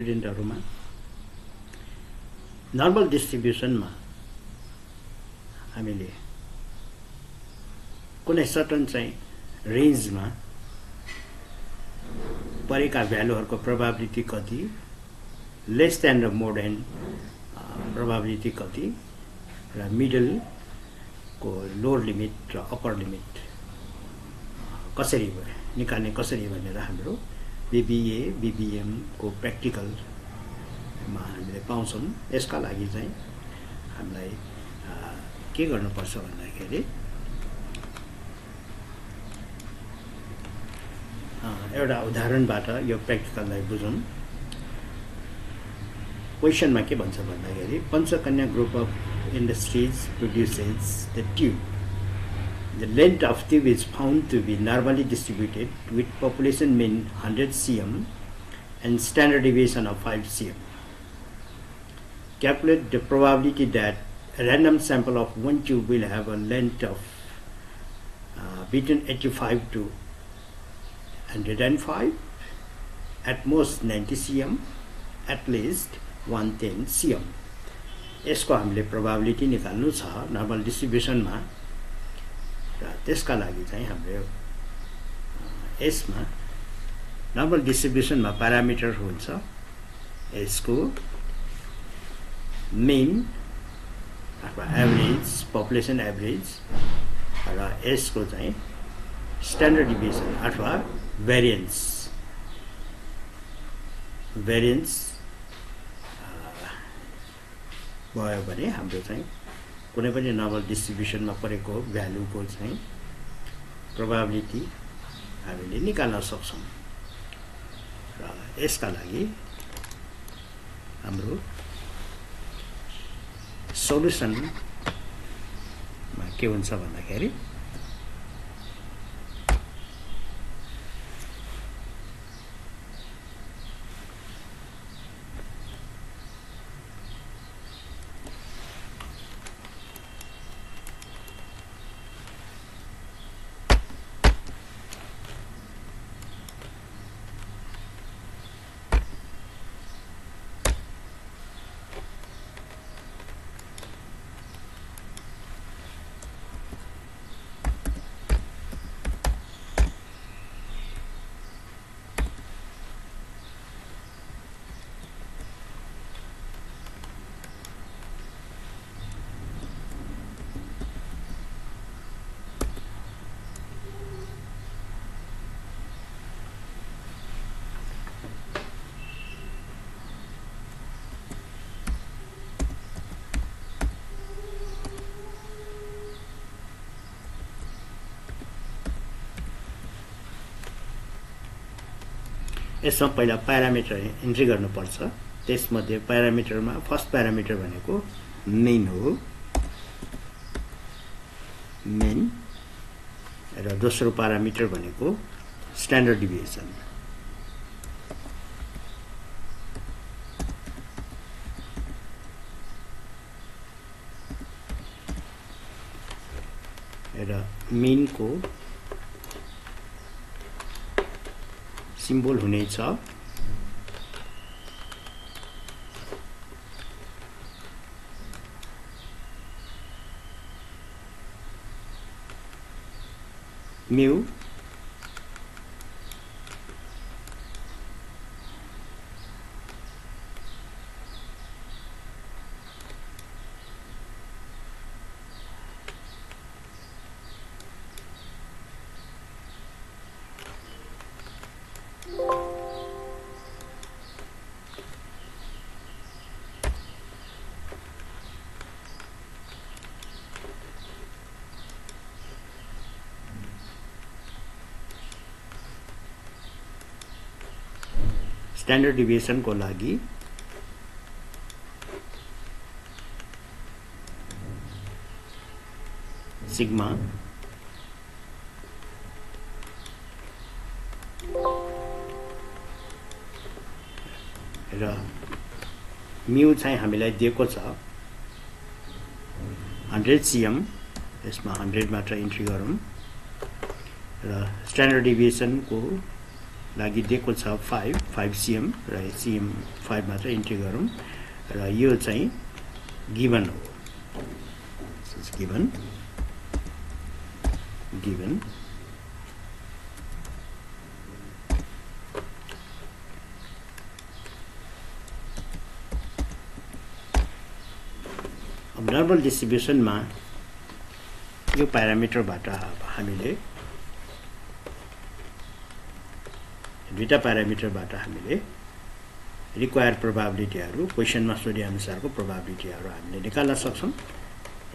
प्रिन्टहरुमा normal डिस्ट्रिब्युसनमा हामीले कुनै certain चाहिँ रेन्जमा परेका भ्यालुहरुको प्रोबेबिलिटी कति, लेस देन र मोर देन प्रोबेबिलिटी कति र मिडल को लोअर लिमिट र अप्पर लिमिट कसरी निकाल्ने कसरी भनेर हाम्रो बीबीए बीबीएम को प्र्याक्टिकल मा हामीले पाउँछौं। यसका लागि चाहिँ हामीलाई के गर्नुपर्छ भन्दाखेरि एउटा उदाहरणबाट यो प्र्याक्टिकललाई बुझौं। क्वेशनमा के भन्छ भन्दाखेरि Panchakanya group of industries produces the tube. The length of tube is found to be normally distributed with population mean 100 cm and standard deviation of 5 cm. Calculate the probability that a random sample of one tube will have a length of between 85 to 105, at most 90 cm, at least 110 cm. यसको हामीले probability निकाल्नु छ normal डिस्ट्रिब्युसनमा र त्यसका लागि चाहिँ हाम्रो यसमा नर्मल डिस्ट्रिब्युसनमा प्यारामिटर हुन्छ यसको मीन अथवा एभरेज पपुलेसन एभरेज र यसको चाहिँ स्ट्यान्डर्ड डिभिजन अथवा भेरिएन्स भयो भने हाम्रो चाहिँ कुनै पनि नर्मल डिस्ट्रिब्युसनमा परेको भ्यालुको चाहिँ प्रोबेबिलिटी हामीले निकाल्न सक्छौं र यसका लागि हाम्रो सोलुसनमा के हुन्छ भन्दाखेरि यसमा पहिला प्यारामिटर इन्ट्री गर्नुपर्छ। त्यसमध्ये प्यारामिटरमा फर्स्ट प्यारामिटर भनेको मीन हो, मीन र दोस्रो प्यारामिटर भनेको स्ट्यान्डर्ड डिभिएसन। र मीन को सिम्बल हुनेछ म्यू स्ट्यान्डर्ड डिभिएसन को लागि सिग्मा र म्यू चाहिँ हामीलाई दिएको छ 100 cm। यसमा 100 मात्र इन्ट्री गरौँ र स्ट्यान्डर्ड डिभिएसन को लागि दिएको छ 5 cm र cm 5 मात्र इन्ट्री गरौँ र यो चाहिँ गिभन हो गिभन अब नर्मल डिस्ट्रिब्युसनमा यो प्यारामिटरबाट हामीले दुईटा प्यारामिटरबाट हामीले रिक्वायर्ड प्रोबेबिलिटीहरु क्वेशनमा सोधे अनुसारको प्रोबेबिलिटीहरु हामीले निकाल्न सक्छौं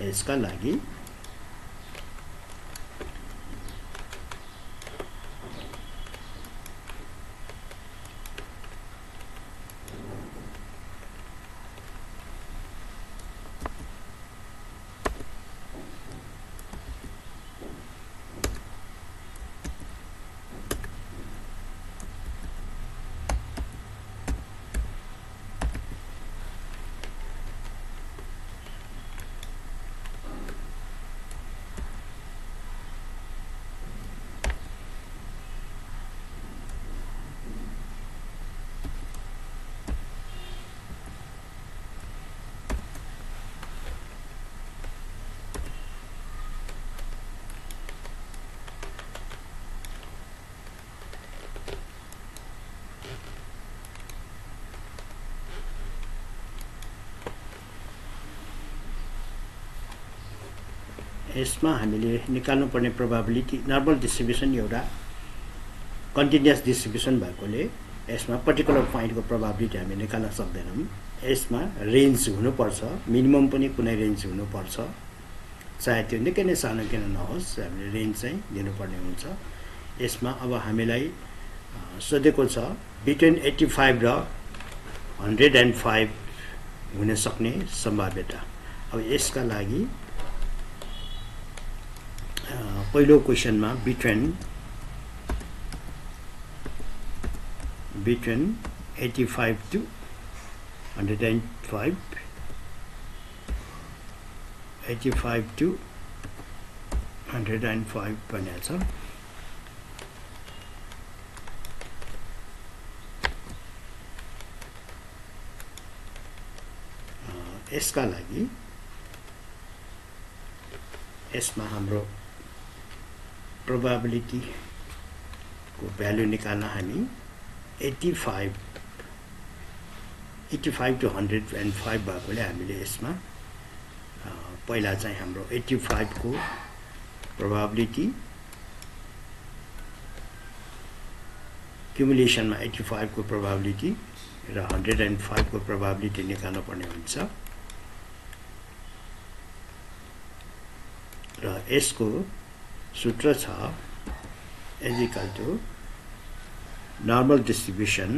यसका लागि यसमा हामीले निकाल्नु पर्ने प्रोबेबिलिटी नर्मल डिस्ट्रिब्युसन एउटा कन्टिन्युअस डिस्ट्रिब्युसन भएकोले यसमा पर्टिकुलर पोइन्टको प्रोबेबिलिटी हामी निकाल्न सक्दैनौं यसमा रेन्ज हुनुपर्छ मिनिमम पनि कुनै रेन्ज हुनुपर्छ चाहे त्यो निकै नै सानो किन नहोस् हामीले रेन्ज चाहिँ दिनुपर्ने हुन्छ यसमा अब हामीलाई सोधेको छ बिट्विन 85 र 105 हुन सक्ने सम्भाव्यता अब यसका लागि पहिलो क्वेशनमा बिट्विन 85 to 105 85 to 105 भनेको छ यसका लागि यसमा हाम्रो प्रोबेबिलिटी को भ्यालु निकाल्न हामी 85 to 105 भएकोले हामीले यसमा पहिला चाहिँ हाम्रो 85 को प्रोबेबिलिटी क्युमुलेसनमा 85 को प्रोबेबिलिटी र 105 को प्रोबेबिलिटी निकाल्नु पर्ने हुन्छ र यसको सूत्र छ is equal to normal distribution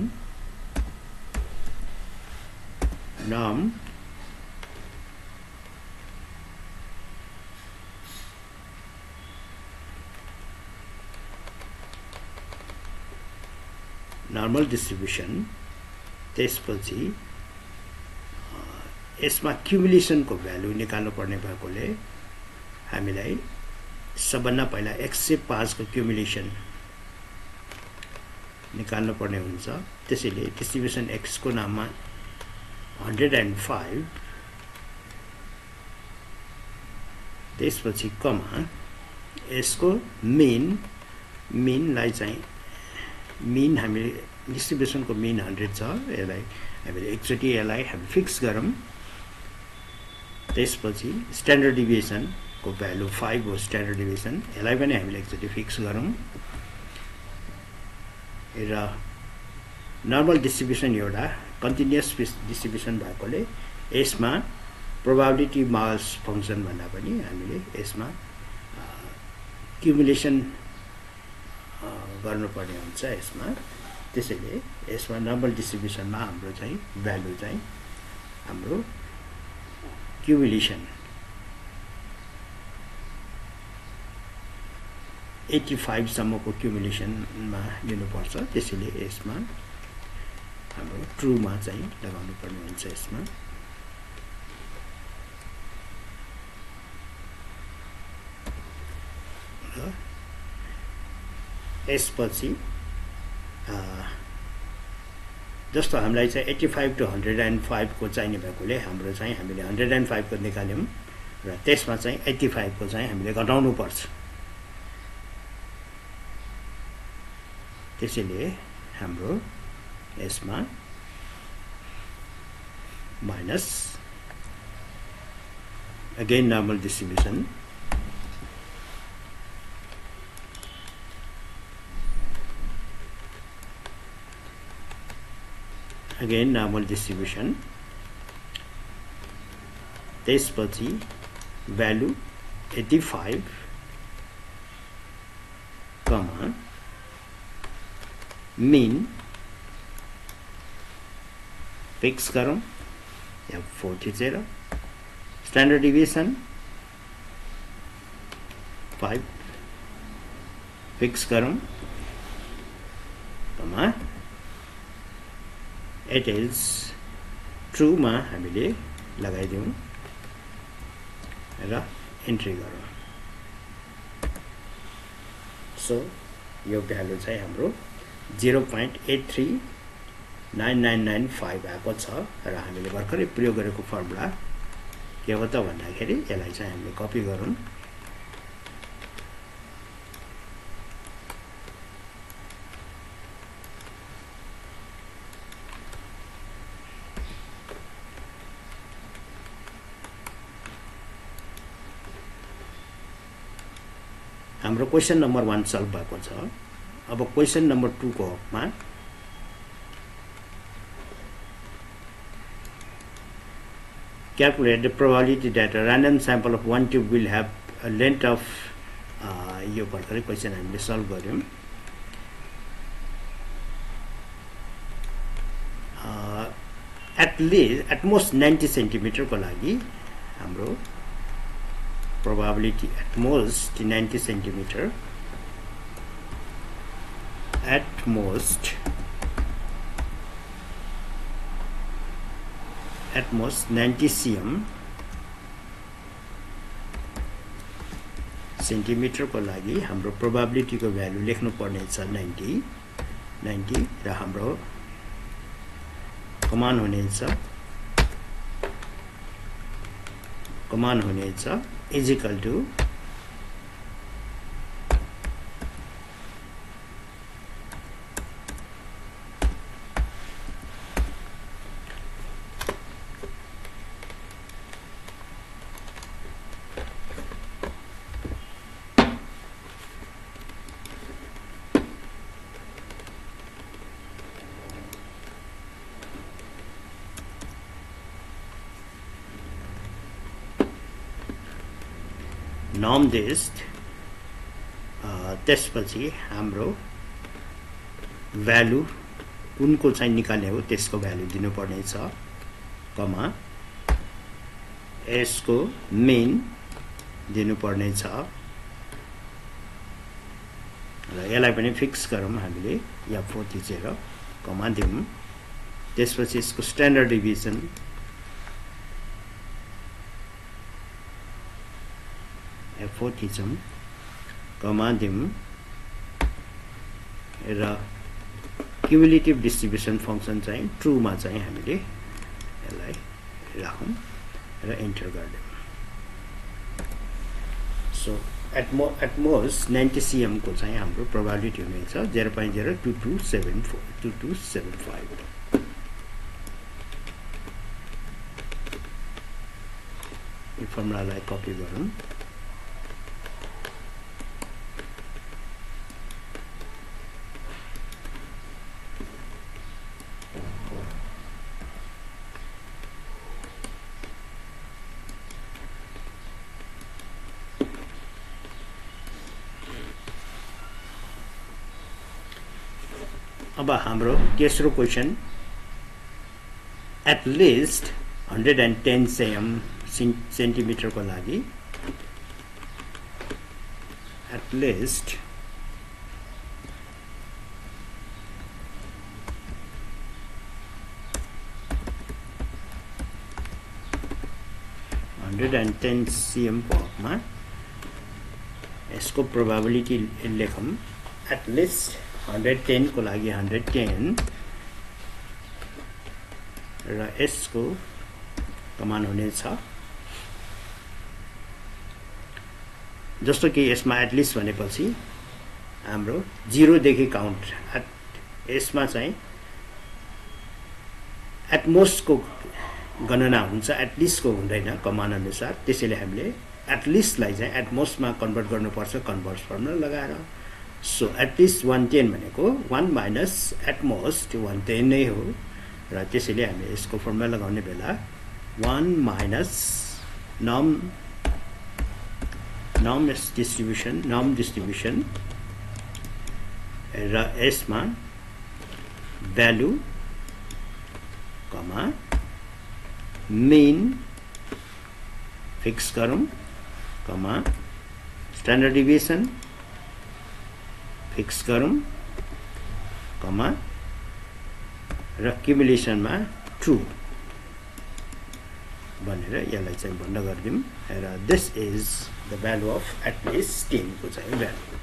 norm normal distribution त्यसपछि यसमा क्युमुलेसन को भ्यालु निकाल्नु पर्ने भएकोले हामीलाई सबभन्दा पहिला x से 5 को क्युमुलेसन निकाल्नु पर्ने हुन्छ त्यसैले डिस्ट्रिब्युसन x को नाममा 105 त्यसपछि कमा यसको मीन लाई चाहिँ मीन हामीले डिस्ट्रिब्युसन को मीन 100 छ यसलाई हामीले एकचोटी यसलाई हामी फिक्स गरौँ त्यसपछि स्ट्यान्डर्ड डिभिएसन को भ्यालु 5 हो स्ट्यान्डर्ड डिभिएसन यसलाई पनि हामीले एकचोटी फिक्स गरौँ र नर्मल डिस्ट्रिब्युसन एउटा कन्टिन्युअस डिस्ट्रिब्युसन भएकोले यसमा प्रोबेबिलिटी मास फंक्सन भन्दा पनि हामीले यसमा क्युमुलेसन गर्नुपर्ने हुन्छ यसमा त्यसैले यसमा नर्मल डिस्ट्रिब्युसनमा हाम्रो चाहिँ भ्यालु चाहिँ हाम्रो क्युमुलेसन 85 सम्मको क्युमुलेसनमा लिनुपर्छ त्यसैले यसमा हाम्रो ट्रुमा चाहिँ लगाउनु पर्ने हुन्छ यसमा र यसपछि जस्तो हामीलाई चाहिँ 85 to 105 को चाहिने भएकोले हाम्रो चाहिँ हामीले 105 को निकाल्यौं र त्यसमा चाहिँ 85 को चाहिँ हामीले घटाउनु पर्छ। त्यसैले हाम्रो यसमा माइनस again normal distribution त्यसपछि value 85 comma mean fix गरौं या 40 standard deviation 5 fix गरौं comma it is true मा हामीले लगाइदिउँ र इन्ट्री गरौँ। सो यो भ्यालु चाहिँ हाम्रो 0.839995 आएको छ र हामीले भर्खरै प्रयोग गरेको फर्मुला के हो त भन्दाखेरि यसलाई चाहिँ हामीले कपी गरौँ। हाम्रो क्वेशन नम्बर 1 सल्भ भएको छ। अब क्वेशन नम्बर 2 को हकमा calculate the probability that a random sample of one tube will have a length of यो भर्खरै क्वेशन हामीले सल्भ गर्यौं। at most 90 centimeter को लागि हाम्रो probability at most 90 centimeter at most 90 centimeter को लागि हाम्रो probability को भ्यालु लेख्नु पर्ने छ 90 र हाम्रो कमान हुनेछ is equal to norm based त्यसपछि हाम्रो भ्यालु कुनको चाहिँ निकाल्ने हो त्यसको भ्यालु दिनुपर्ने छ कमा यसको मेन दिनुपर्ने छ र यसलाई पनि फिक्स गरौँ हामीले या 40 कमा दिउँ। त्यसपछि यसको स्ट्यान्डर्ड डिभिजन F40 कमा दिउँ र क्युमुलेटिभ डिस्ट्रिब्युसन फंक्सन चाहिँ ट्रू मा चाहिँ हामीले यसलाई राखौं र इन्टर गर्दियौं। सो at most 90 cm को चाहिँ हाम्रो प्रोबेबिलिटी हुनेछ 0.02275 यो फर्मुलालाई कपी गरौँ। अब हाम्रो तेस्रो क्वेशन at least 110 सेन्टिमिटर को लागि at least 110 cm को हकमा यसको प्रोबेबिलिटी लेखौं at least 110 को लागि 110 र s को कमान हुनेछ जस्तो कि यसमा एटलिस्ट भनेपछि हाम्रो 0 देखि काउन्ट यसमा चाहिँ एटमोस्ट को गणना हुन्छ एटलिस्ट को हुँदैन कमान अनुसार त्यसैले हामीले एटलिस्ट लाई चाहिँ एटमोस्ट मा कन्भर्ट गर्नुपर्छ कन्भर्स फर्मुला लगाएर सो एटलिस्ट 110 भनेको 1 माइनस एटमोस्ट 110 नै हो र त्यसैले हामीले यसको फर्मुला लगाउने बेला 1 माइनस नर्म डिस्ट्रिब्युसन र यसमा भ्यालु कमा मेन फिक्स गरौँ कमा स्ट्यान्डर्ड डिभिएसन फिक्स गरौँ कमा र क्युमुलेसनमा ट्रु भनेर यसलाई चाहिँ बन्द गरिदिउँ र this is the value of at least 10 को चाहिँ भ्यालु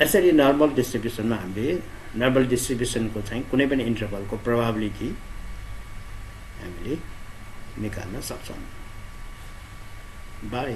यसरी नर्मल डिस्ट्रिब्युसनमा हामीले नर्मल डिस्ट्रिब्युसनको चाहिँ कुनै पनि इन्टरभलको प्रोबेबिलिटी हामीले निकाल्न सक्छौं बाइ